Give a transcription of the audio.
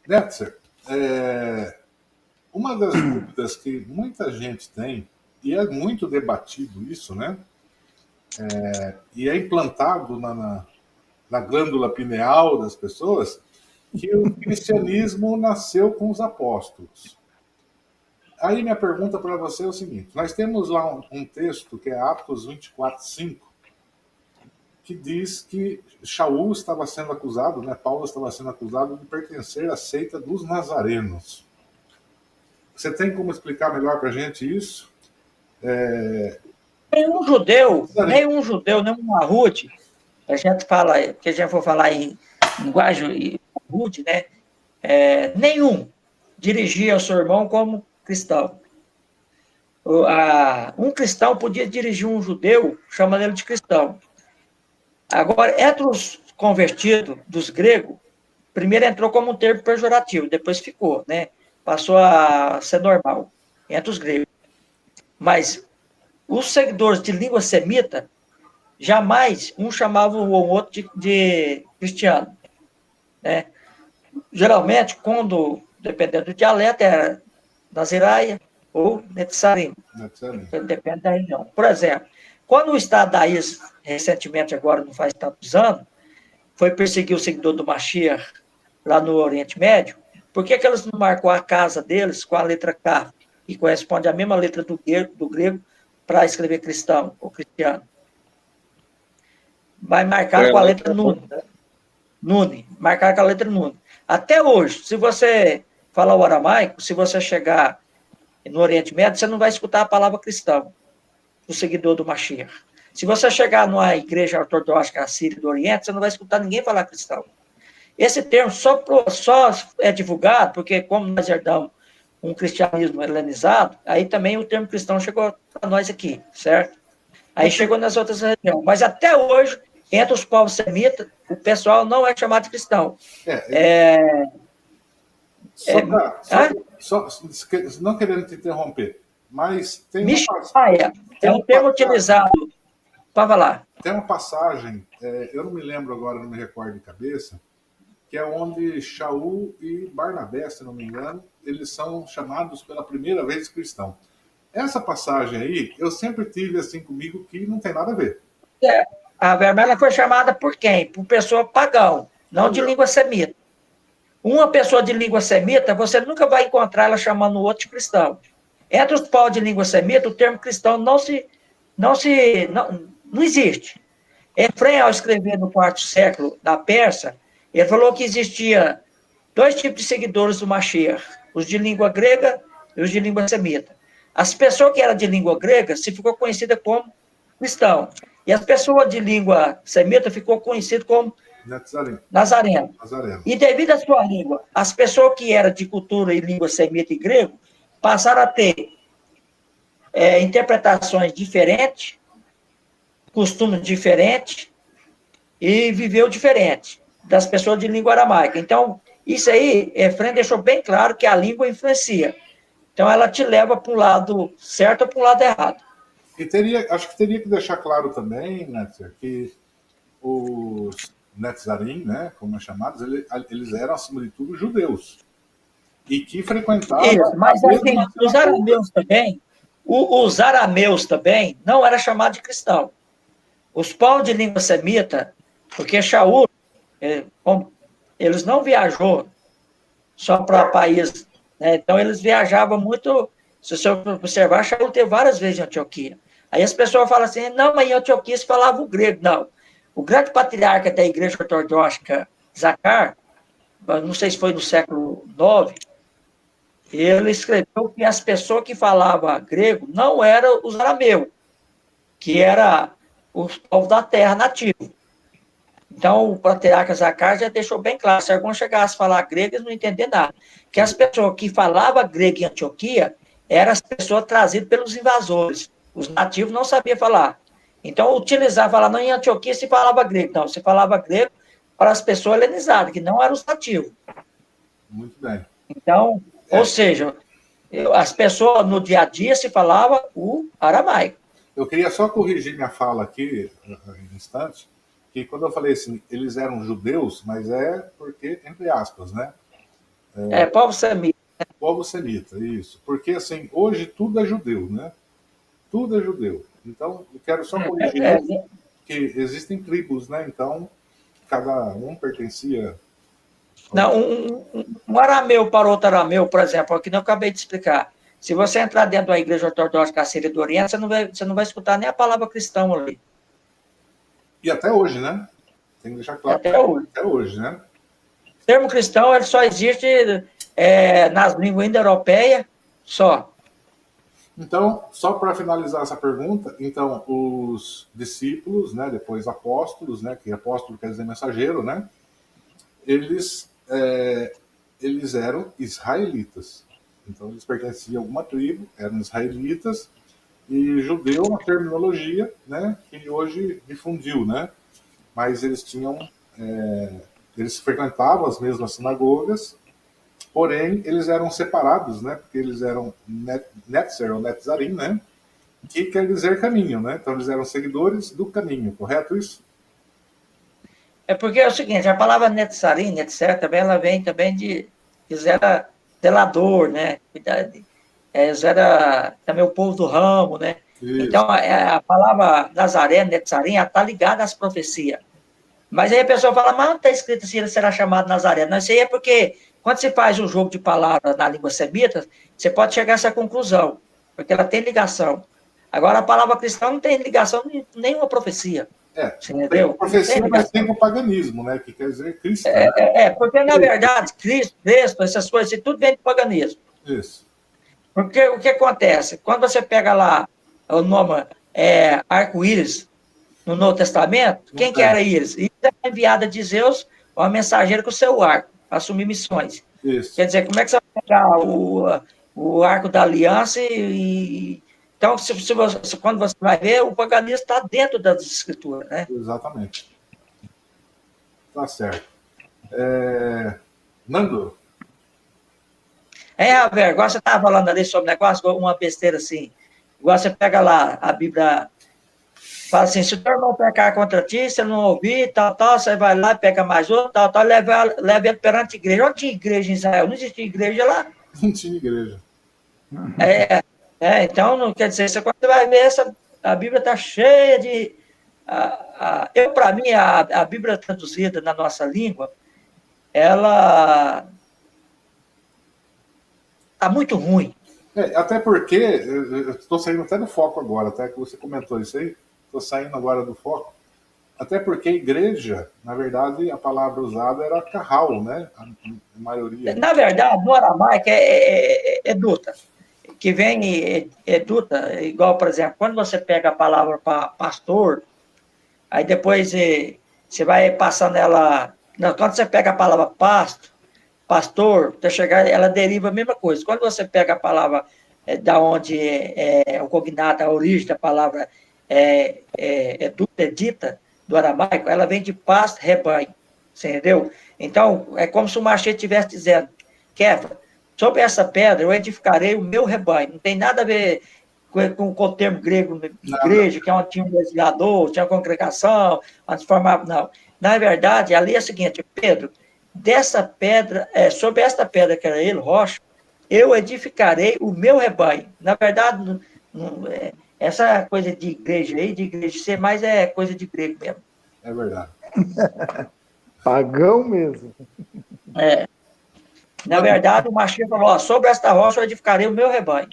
Netzer, uma das dúvidas que muita gente tem, e é muito debatido isso, né? E é implantado na glândula pineal das pessoas, que o cristianismo nasceu com os apóstolos. Aí minha pergunta para você é o seguinte: nós temos lá um texto que é Atos 24:5, que diz que Shaul estava sendo acusado, né? Paulo estava sendo acusado de pertencer à seita dos nazarenos. Você tem como explicar melhor para a gente isso? Nenhum judeu, nenhum rude, a gente fala, que a gente for falar em linguagem rude, né? Nenhum dirigia o seu irmão como cristão. Um cristão podia dirigir um judeu, chamando ele de cristão. Agora, entre os convertidos dos gregos, primeiro entrou como um termo pejorativo, depois ficou, né? Passou a ser normal entre os gregos. Mas os seguidores de língua semita, jamais um chamava o outro de cristiano, né? Geralmente, dependendo do dialeto, era Naziraia ou Netzarim, depende da região. Por exemplo, quando o Estado da IS, recentemente, agora não faz tantos anos, foi perseguir o seguidor do Mashiach lá no Oriente Médio, por que eles não marcou a casa deles com a letra K, que corresponde à mesma letra do grego para escrever cristão ou cristiano? Vai marcar com a letra Nune, marcar com a letra Nune. Até hoje, se você falar o aramaico, se você chegar no Oriente Médio, você não vai escutar a palavra cristão, o seguidor do Mashiach. Se você chegar numa igreja ortodoxa assíria do Oriente, você não vai escutar ninguém falar cristão. Esse termo só é divulgado porque, como nós herdamos um cristianismo helenizado, aí também o termo cristão chegou para nós aqui, certo? Aí chegou nas outras regiões. Mas até hoje, entre os povos semitas, o pessoal não é chamado de cristão. Não querendo te interromper, mas tem Mishaia é um termo utilizado para falar. Tem uma passagem, eu não me lembro agora, não me recordo de cabeça, que é onde Shaul e Barnabé, se não me engano, eles são chamados pela primeira vez cristão. Essa passagem aí, eu sempre tive assim comigo que não tem nada a ver. A vermelha foi chamada por quem? Por pessoa pagão, não de língua semita. Uma pessoa de língua semita, você nunca vai encontrar ela chamando o outro de cristão. Entre os povos de língua semita, o termo cristão não existe. Efrem, ao escrever no quarto século da Pérsia, ele falou que existia dois tipos de seguidores do Mashiach, os de língua grega e os de língua semita. As pessoas que eram de língua grega se ficou conhecida como cristão, e as pessoas de língua semita ficou conhecido como Nazareno. E devido à sua língua, as pessoas que eram de cultura e língua semita e grego passaram a ter interpretações diferentes, costumes diferentes e viveu diferente das pessoas de língua aramaica. Então, isso aí, Efrem deixou bem claro que a língua influencia. Então, ela te leva para um lado certo ou para um lado errado. E acho que teria que deixar claro também, Netzer, que os Netzarim, né, como é chamados, eles eram, acima de tudo, judeus. E que frequentavam... Isso, mas assim, os arameus também não eram chamados de cristão. Os povos de língua semita, porque Shaul, eles não viajou só para país, né? Então eles viajavam muito. Se você observar, Shaul teve várias vezes em Antioquia. Aí as pessoas falam assim, não, mas em Antioquia se falava o grego. Não. O grande patriarca da igreja ortodoxa, Zacar, não sei se foi no século IX, ele escreveu que as pessoas que falavam grego não eram os arameus, que era os povos da terra nativo. Então, o patriarca Zacar já deixou bem claro, se alguém chegasse a falar grego, eles não entendiam nada. Que as pessoas que falavam grego em Antioquia eram as pessoas trazidas pelos invasores. Os nativos não sabiam falar. Então, falar, não, em Antioquia se falava grego. Não, se falava grego para as pessoas helenizadas, que não eram os nativos. Muito bem. Então, ou seja, as pessoas no dia a dia se falava o aramaico. Eu queria só corrigir minha fala aqui, em instante, que quando eu falei assim, eles eram judeus, mas é porque, entre aspas, né? Povo semita. Povo semita, isso. Porque, assim, hoje tudo é judeu, né? Tudo é judeu. Então, eu quero só corrigir isso, que existem tribos, né? Então, cada um pertencia... Não, um arameu para outro arameu, por exemplo, aqui não acabei de explicar. Se você entrar dentro da Igreja Ortodoxa Síria do Oriente, você não vai escutar nem a palavra cristão ali. E até hoje, né? Tem que deixar claro. Até hoje. Até hoje, né? O termo cristão ele só existe nas línguas indo-europeias, só. Então, só para finalizar essa pergunta, então, os discípulos, né, depois apóstolos, né, que apóstolo quer dizer mensageiro, né, eles, eles eram israelitas. Então, eles pertenciam a alguma tribo, eram israelitas, e judeu é uma terminologia, né, que hoje difundiu, né, mas eles tinham, eles frequentavam as mesmas sinagogas, porém eles eram separados, né, porque eles eram Netzer ou Netzarim, né, que quer dizer caminho, né, então eles eram seguidores do caminho, correto isso? É porque é o seguinte, a palavra netzarim, etc., também ela vem também de zera zelador, né, zera também o povo do ramo, né, Isso. então a palavra Nazaré, netzarim, está ligada às profecias. Mas aí a pessoa fala, mas não está escrito se ele será chamado Nazaré. Não, isso aí é porque, quando você faz um jogo de palavras na língua semita, você pode chegar a essa conclusão, porque ela tem ligação. Agora, a palavra cristã não tem ligação com nenhuma profecia. Você entendeu? Profecia mais tem o paganismo, né, que quer dizer Cristo. Porque, na verdade, Cristo, essas coisas, tudo vem do paganismo. Isso. Porque o que acontece? Quando você pega lá o nome arco-íris, no Novo Testamento, quem que era Íris? Íris era enviada de Zeus, uma mensageira com o seu arco, para assumir missões. Isso. Quer dizer, como é que você vai pegar o arco da aliança então, quando você vai ver, o paganismo está dentro das escrituras, né? Exatamente. Tá certo. Nando? Raver, agora você estava falando ali sobre negócio, uma besteira assim. Igual você pega lá a Bíblia, fala assim, se o teu irmão pecar contra ti, você não ouvir, tal, você vai lá, pega mais outro, tal, leva ele perante a igreja. Onde tinha igreja em Israel? Não existia igreja lá. Não tinha igreja. Então, não quer dizer, quando você vai ver, a Bíblia está cheia de... para mim, a Bíblia traduzida na nossa língua, ela está muito ruim. Até porque, eu estou saindo até do foco agora, até que você comentou isso aí, estou saindo agora do foco, até porque igreja, na verdade, a palavra usada era carral, né? A maioria. Na verdade, no aramaico é duta, que vem duta, igual, por exemplo, quando você pega a palavra pastor, aí depois você vai passando ela... Quando você pega a palavra pastor, até chegar, ela deriva a mesma coisa. Quando você pega a palavra da onde o cognato, a origem da palavra dita, do aramaico, ela vem de pasto, rebanho, você entendeu? Então, é como se o machete estivesse dizendo, Kefa, sobre essa pedra eu edificarei o meu rebanho. Não tem nada a ver com o termo grego, igreja, que é onde tinha um legislador, tinha uma congregação, onde formava, não. Na verdade, ali é o seguinte, Pedro, dessa pedra, sobre esta pedra que era ele, rocha, eu edificarei o meu rebanho. Na verdade, essa coisa de igreja aí, de igreja ser mais é coisa de grego mesmo. É verdade. Pagão mesmo. Na verdade, o Machia falou, sobre esta rocha eu edificarei o meu rebanho.